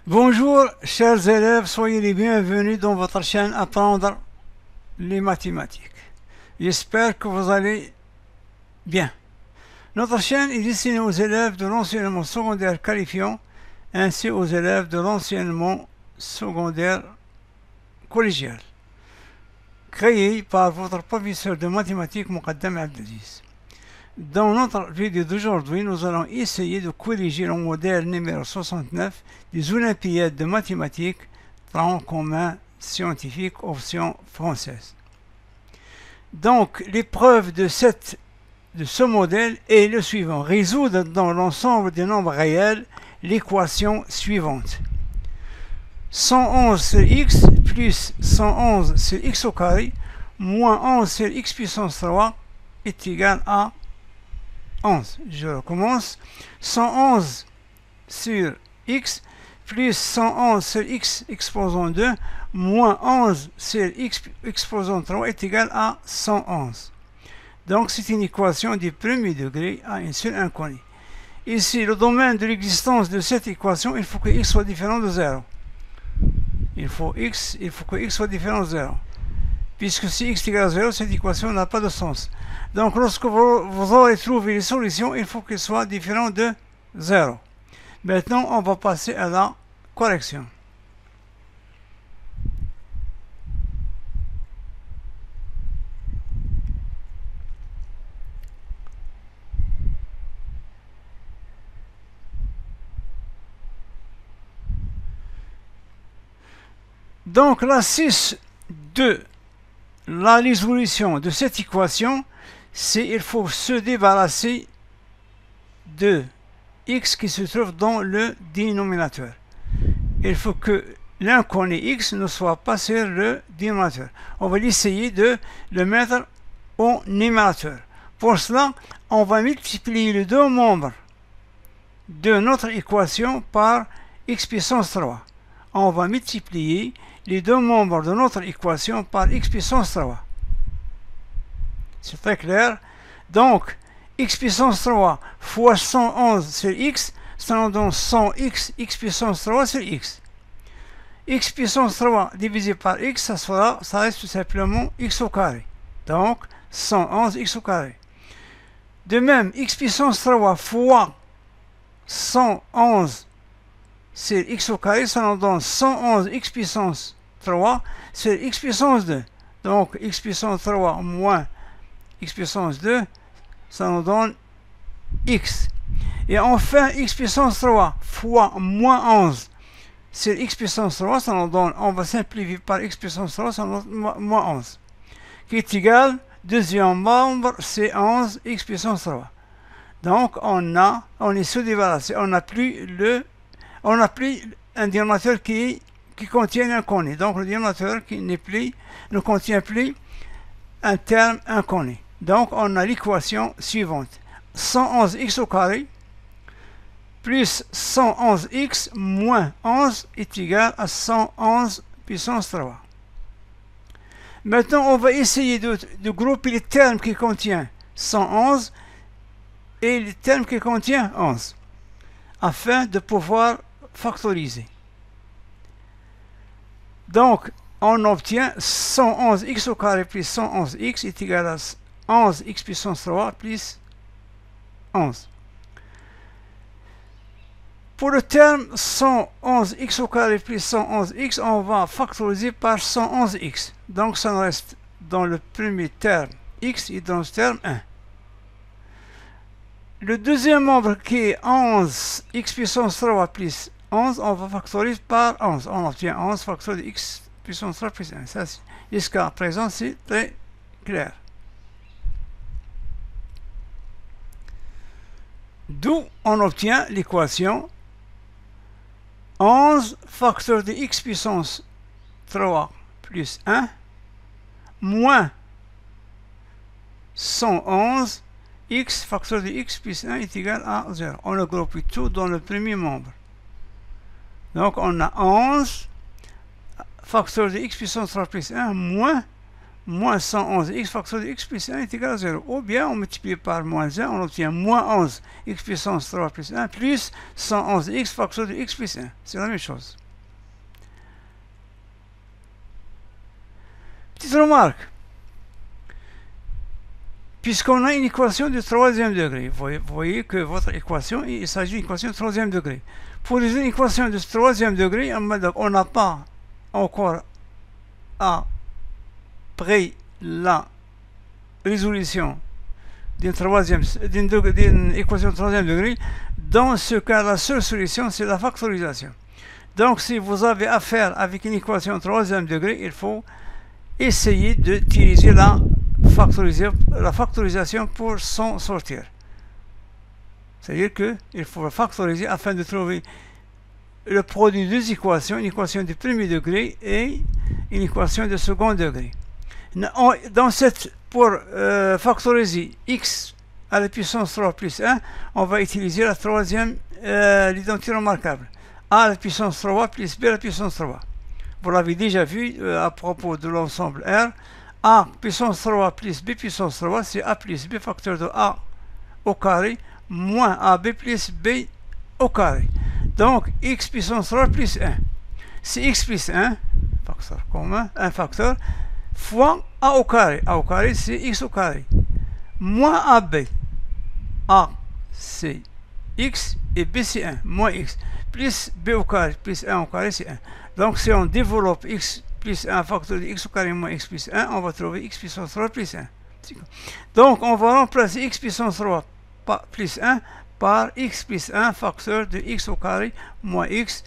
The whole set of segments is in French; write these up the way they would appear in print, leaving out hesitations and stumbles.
Bonjour, chers élèves, soyez les bienvenus dans votre chaîne Apprendre les mathématiques. J'espère que vous allez bien. Notre chaîne est destinée aux élèves de l'enseignement secondaire qualifiant ainsi aux élèves de l'enseignement secondaire collégial, créée par votre professeur de mathématiques Muqaddam Abdelaziz. Dans notre vidéo d'aujourd'hui, nous allons essayer de corriger le modèle numéro 69 des Olympiades de mathématiques, tronc commun scientifique option française. Donc, l'épreuve de ce modèle est le suivant. Résoudre dans l'ensemble des nombres réels l'équation suivante. 111 sur x plus 111 sur x au carré moins 11 sur x puissance 3 est égal à 11. Je recommence. 111 sur x plus 111 sur x exposant 2 moins 11 sur x exposant 3 est égal à 111. Donc c'est une équation du premier degré à une seule inconnue. Ici, le domaine de l'existence de cette équation, il faut que x soit différent de 0. Il faut que x soit différent de 0. Puisque si x est égal à 0, cette équation n'a pas de sens. Donc, lorsque vous aurez trouvé les solutions, il faut qu'elles soient différentes de 0. Maintenant, on va passer à la correction. Donc, la 6 de la résolution de cette équation, c'est il faut se débarrasser de x qui se trouve dans le dénominateur. Il faut que l'inconnu x ne soit pas sur le dénominateur. On va essayer de le mettre au numérateur. Pour cela, on va multiplier les deux membres de notre équation par x puissance 3. On va multiplier les deux membres de notre équation par x puissance 3. C'est très clair. Donc, x puissance 3 fois 111 sur x, ça nous donne 100x, x puissance 3 sur x. X puissance 3 divisé par x, ça reste tout simplement x au carré. Donc, 111x au carré. De même, x puissance 3 fois 111 sur x au carré, ça nous donne 111x puissance 3 sur x puissance 2. Donc, x puissance 3 moins x puissance 2, ça nous donne x. Et enfin, x puissance 3 fois moins 11 sur x puissance 3, ça nous donne, on va simplifier par x puissance 3, ça nous donne moins 11. Qui est égal, deuxième membre, c'est 11 x puissance 3. Donc, on est se débarrassé. On n'a plus un dénominateur qui contient un inconnu. Donc, le dénominateur qui ne contient plus un terme inconnu. Donc, on a l'équation suivante. 111x au carré plus 111x moins 11 est égal à 111 puissance 3. Maintenant, on va essayer de grouper les termes qui contiennent 111 et les termes qui contiennent 11 afin de pouvoir factoriser. Donc, on obtient 111x au carré plus 111x est égal à 11x puissance 3 plus 11. Pour le terme 111x au carré plus 111x, on va factoriser par 111x. Donc, ça nous reste dans le premier terme x et dans ce terme 1. Le deuxième membre qui est 11x puissance 3 plus 11, on va factoriser par 11. On obtient 11 facteur de x puissance 3 plus 1. Ça, jusqu'à présent, c'est très clair. D'où on obtient l'équation 11 facteur de x puissance 3 plus 1 moins 111 x facteur de x plus 1 est égal à 0. On le groupe tout dans le premier membre. Donc on a 11 facteur de x puissance 3 plus 1 moins moins 111x facteur de x plus 1 est égal à 0. Ou bien on multiplie par moins 1, on obtient moins 11 x puissance 3 plus 1 plus 111x facteur de x plus 1. C'est la même chose. Petite remarque. Puisqu'on a une équation de troisième degré, vous voyez que votre équation, il s'agit d'une équation de troisième degré. Pour une équation de troisième degré, on n'a pas encore après la résolution d'une équation de troisième degré. Dans ce cas, la seule solution, c'est la factorisation. Donc, si vous avez affaire avec une équation de troisième degré, il faut essayer d'utiliser la factorisation pour s'en sortir. C'est-à-dire qu'il faut factoriser afin de trouver le produit de deux équations, une équation de premier degré et une équation de second degré. Pour factoriser x à la puissance 3 plus 1, on va utiliser la troisième, l'identité remarquable. A à la puissance 3 plus b à la puissance 3. Vous l'avez déjà vu à propos de l'ensemble R. A puissance 3 plus b puissance 3, c'est a plus b facteur de a au carré moins ab plus b au carré. Donc, x puissance 3 plus 1. C'est x plus 1, facteur commun, un facteur, fois a au carré. A au carré, c'est x au carré. Moins ab. A, c'est x et b, c'est 1. Moins x. Plus b au carré, plus 1 au carré, c'est 1. Donc, si on développe x plus 1 facteur de x au carré moins x plus 1, on va trouver x puissance 3 plus 1. Donc, on va remplacer x puissance 3 plus 1 par x plus 1 facteur de x au carré moins x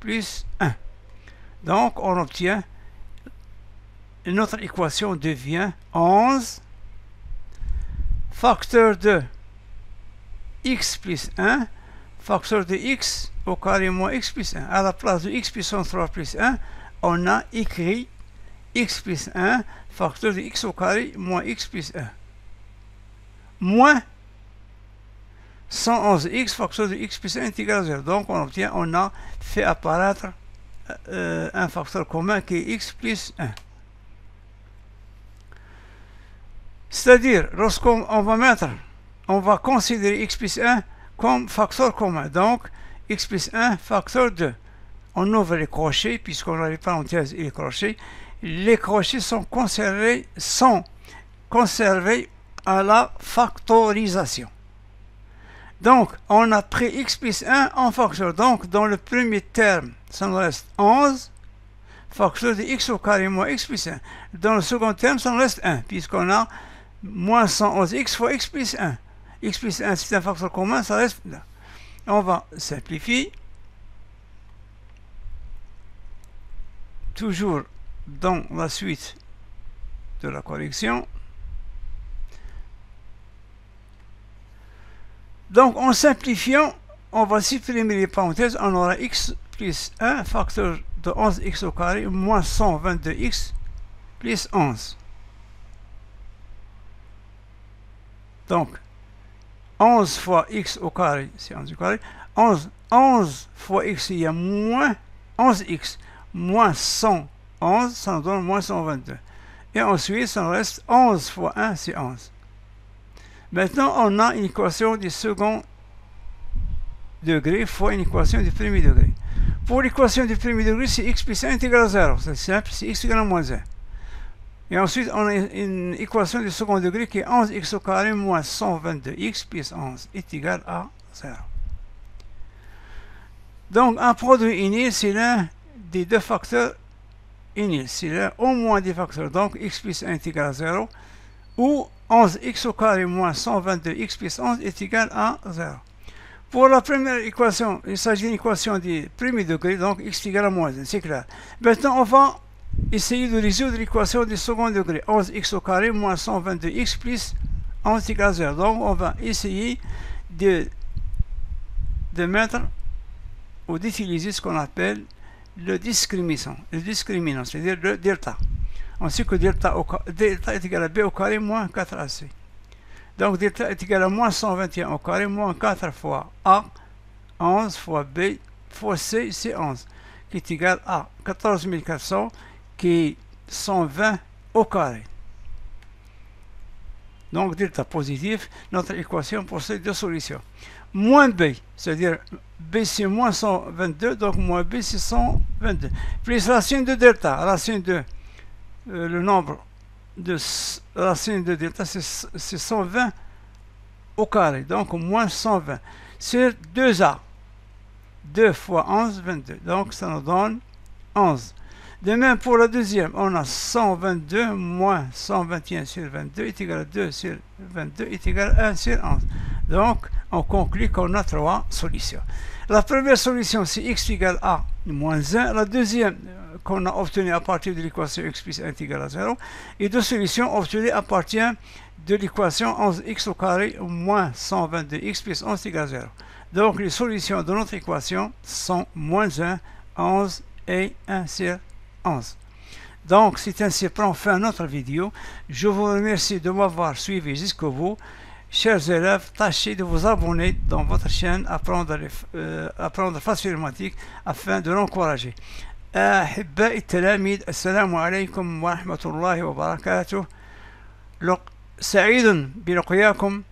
plus 1. Donc, on obtient, notre équation devient 11 facteur de x plus 1 facteur de x au carré moins x plus 1. À la place de x puissance 3 plus 1, on a écrit x plus 1 facteur de x au carré moins x plus 1 moins 111x facteur de x plus 1 est égal à 0. Donc on a fait apparaître un facteur commun qui est x plus 1. C'est-à-dire, lorsqu'on va considérer x plus 1 comme facteur commun. Donc, x plus 1 facteur 2. On ouvre les crochets, puisqu'on a les parenthèses et les crochets. Les crochets sont conservés à la factorisation. Donc, on a pris x plus 1 en facteur. Donc, dans le premier terme, ça nous reste 11 facteur de x au carré moins x plus 1. Dans le second terme, ça nous reste 1, puisqu'on a moins 111x fois x plus 1. X plus 1, c'est un facteur commun, ça reste là. On va simplifier. Toujours dans la suite de la correction. Donc, en simplifiant, on va supprimer les parenthèses. On aura x plus 1 facteur de 11x au carré moins 122x plus 11. Donc, 11 fois x au carré, c'est 11 au carré. 11 fois x, il y a moins 11x. Moins 111, ça nous donne moins 122. Et ensuite, ça nous reste 11 fois 1, c'est 11. Maintenant, on a une équation du second degré fois une équation du premier degré. Pour l'équation du premier degré, c'est x plus 1 est égal à 0. C'est simple, c'est x égale à moins 1. Et ensuite, on a une équation du second degré qui est 11x au carré moins 122x plus 11 est égal à 0. Donc, un produit uni, c'est l'un des deux facteurs unis. C'est l'un au moins des facteurs. Donc, x plus 1 est égal à 0. Ou 11x au carré moins 122x plus 11 est égal à 0. Pour la première équation, il s'agit d'une équation du premier degré, donc x est égal à moins 1, c'est clair. Maintenant, on va essayer de résoudre l'équation du second degré. 11x au carré moins 122x plus 11 est égal à 0. Donc, on va essayer de mettre ou d'utiliser ce qu'on appelle le discriminant, c'est-à-dire le delta. On sait que delta est égal à b au carré moins 4ac. Donc, delta est égal à moins 121 au carré moins 4 fois a, 11 fois b fois c, c'est 11, qui est égal à 14 400, qui est 120 au carré. Donc delta positif, notre équation possède deux solutions. Moins b, c'est-à-dire b c'est moins 122, donc moins b c'est 122. Plus racine de delta, racine de le nombre de racine de delta c'est 120 au carré, donc moins 120. C'est 2a. 2 fois 11, 22. Donc ça nous donne 11. De même pour la deuxième, on a 122 moins 121 sur 22 est égal à 2 sur 22 est égal à 1 sur 11. Donc on conclut qu'on a trois solutions. La première solution c'est x égale a moins 1. La deuxième qu'on a obtenue à partir de l'équation x plus 1 est égal à 0. Et deux solutions obtenues à partir de l'équation 11x au carré moins 122x plus 11 est égal à 0. Donc les solutions de notre équation sont moins 1, 11 et 1 sur 11. Donc c'est ainsi prend fin notre vidéo. Je vous remercie de m'avoir suivi jusqu'au bout. Chers élèves, tâchez de vous abonner dans votre chaîne Apprendre Facile afin de l'encourager. أحبائي التلاميذ السلام عليكم ورحمة الله وبركاته. سعيد بلقياكم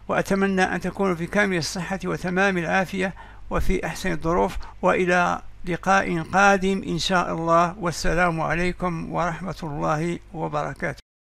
وأتمنى أن تكونوا في كامل الصحة وتمام العافية وفي أحسن الظروف، وإلى لقاء قادم إن شاء الله، والسلام عليكم ورحمة الله وبركاته.